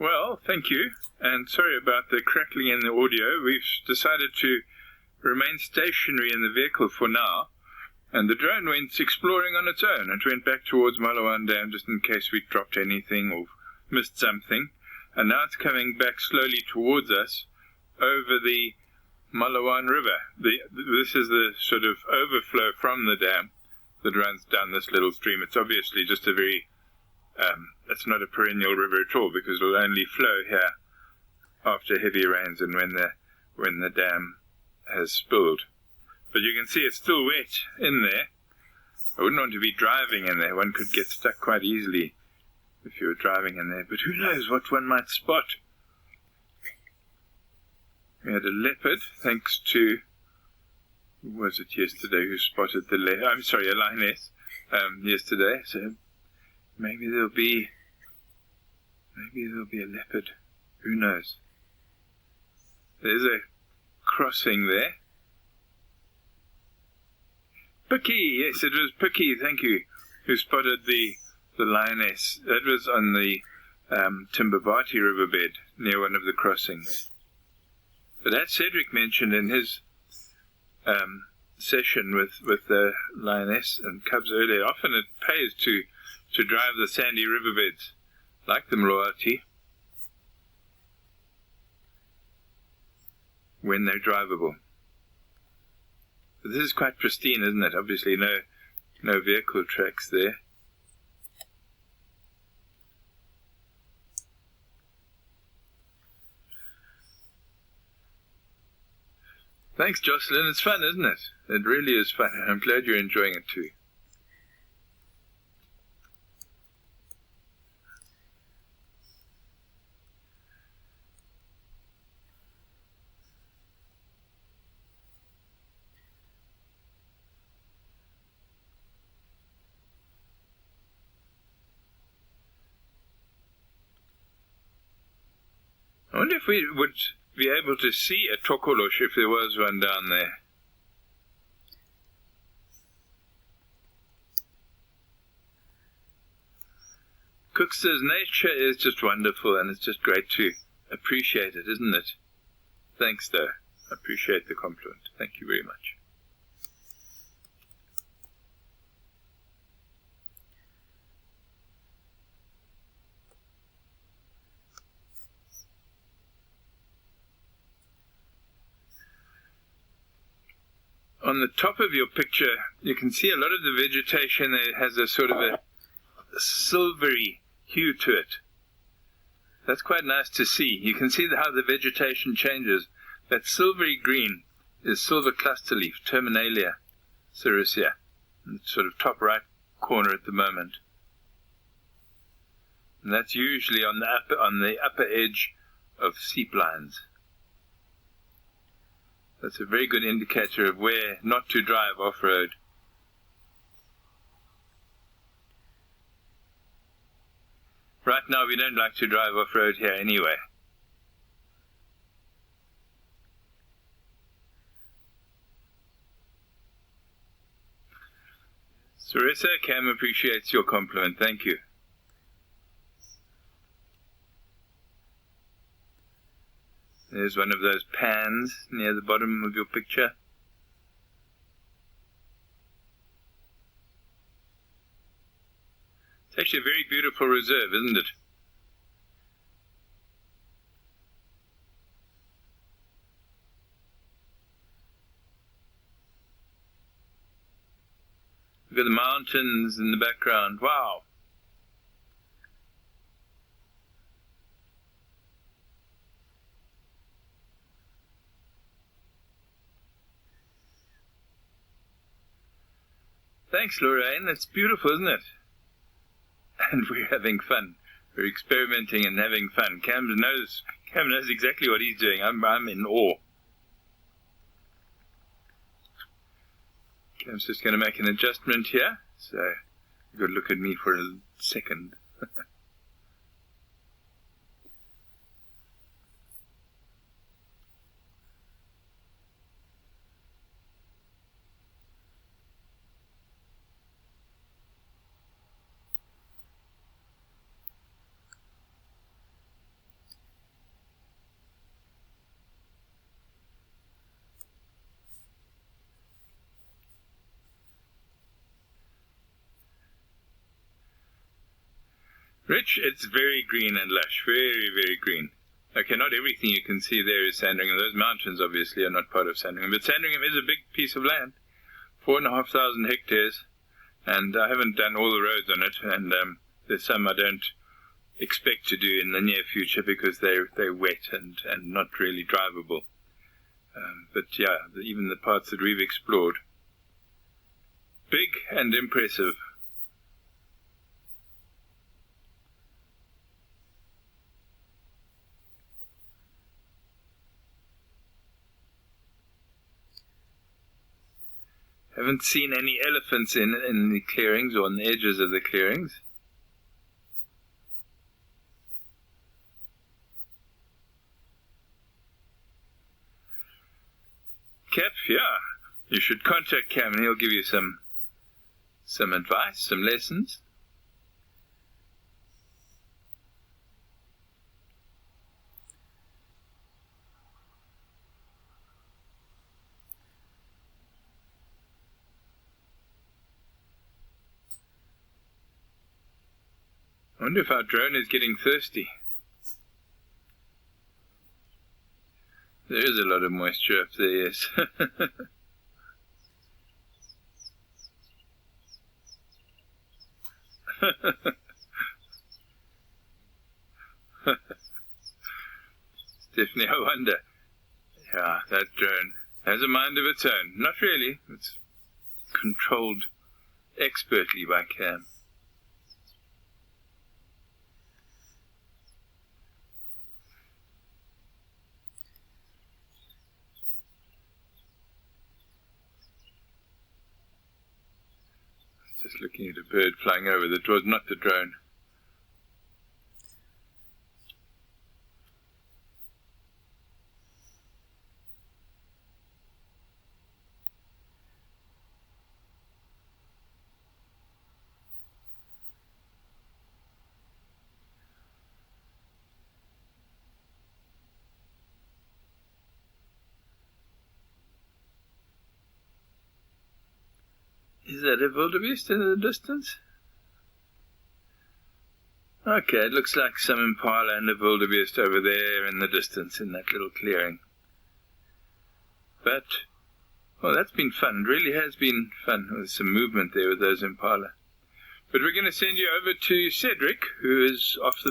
Well, thank you, and sorry about the crackling in the audio. We've decided to remain stationary in the vehicle for now, and the drone went exploring on its own. It went back towards Malawan Dam just in case we dropped anything or missed something, and now it's coming back slowly towards us over the Malawan River. This is the sort of overflow from the dam that runs down this little stream. It's obviously just a very it's not a perennial river at all, because it'll only flow here after heavy rains and when the dam has spilled. But you can see it's still wet in there. I wouldn't want to be driving in there. One could get stuck quite easily if you were driving in there. But who knows what one might spot. We had a leopard, thanks to, who was it yesterday who spotted the a lioness yesterday. So maybe there'll be a leopard. Who knows? There's a crossing there. Picky, yes, it was Picky, thank you, who spotted the lioness. That was on the Timbavati riverbed near one of the crossings. But as Cedric mentioned in his session with the lioness and cubs earlier, often it pays to drive the sandy riverbeds like the Mloati when they're drivable. But this is quite pristine, isn't it? Obviously no vehicle tracks there. Thanks, Jocelyn. It's fun, isn't it? It really is fun. I'm glad you're enjoying it too. I wonder if we would be able to see a tokolosh if there was one down there. Cook says nature is just wonderful and it's just great to appreciate it, isn't it? Thanks, though. I appreciate the compliment. Thank you very much. On the top of your picture, you can see a lot of the vegetation there has a sort of a silvery hue to it. That's quite nice to see. You can see how the vegetation changes. That silvery green is silver cluster leaf, Terminalia sericea, in the sort of top right corner at the moment. And that's usually on the upper edge of seep lines. That's a very good indicator of where not to drive off-road. Right now we don't like to drive off-road here anyway. Sarissa, Cam appreciates your compliment. Thank you. There's one of those pans near the bottom of your picture. It's actually a very beautiful reserve, isn't it? Look at the mountains in the background. Wow! Thanks, Lorraine. It's beautiful, isn't it? And we're having fun. We're experimenting and having fun. Cam knows exactly what he's doing. I'm in awe. Cam's just going to make an adjustment here. So you've got to look at me for a second. Rich, it's very green and lush, very, very green. Okay, not everything you can see there is Sandringham. Those mountains obviously are not part of Sandringham, but Sandringham is a big piece of land, 4,500 hectares, and I haven't done all the roads on it, and there's some I don't expect to do in the near future because they're wet and not really drivable. But yeah, even the parts that we've explored, big and impressive. Haven't seen any elephants in the clearings or on the edges of the clearings. Cap, yeah, you should contact Cam and he'll give you some advice, some lessons. I wonder if our drone is getting thirsty. There is a lot of moisture up there, yes. Definitely, I wonder. Yeah, that drone has a mind of its own. Not really. It's controlled expertly by Cam. Just looking at a bird flying over. That was not the drone. Is that a wildebeest in the distance? Okay, it looks like some impala and a wildebeest over there in the distance in that little clearing. But, well, that's been fun. It really has been fun. There's some movement there with those impala. But we're going to send you over to Cedric, who is off the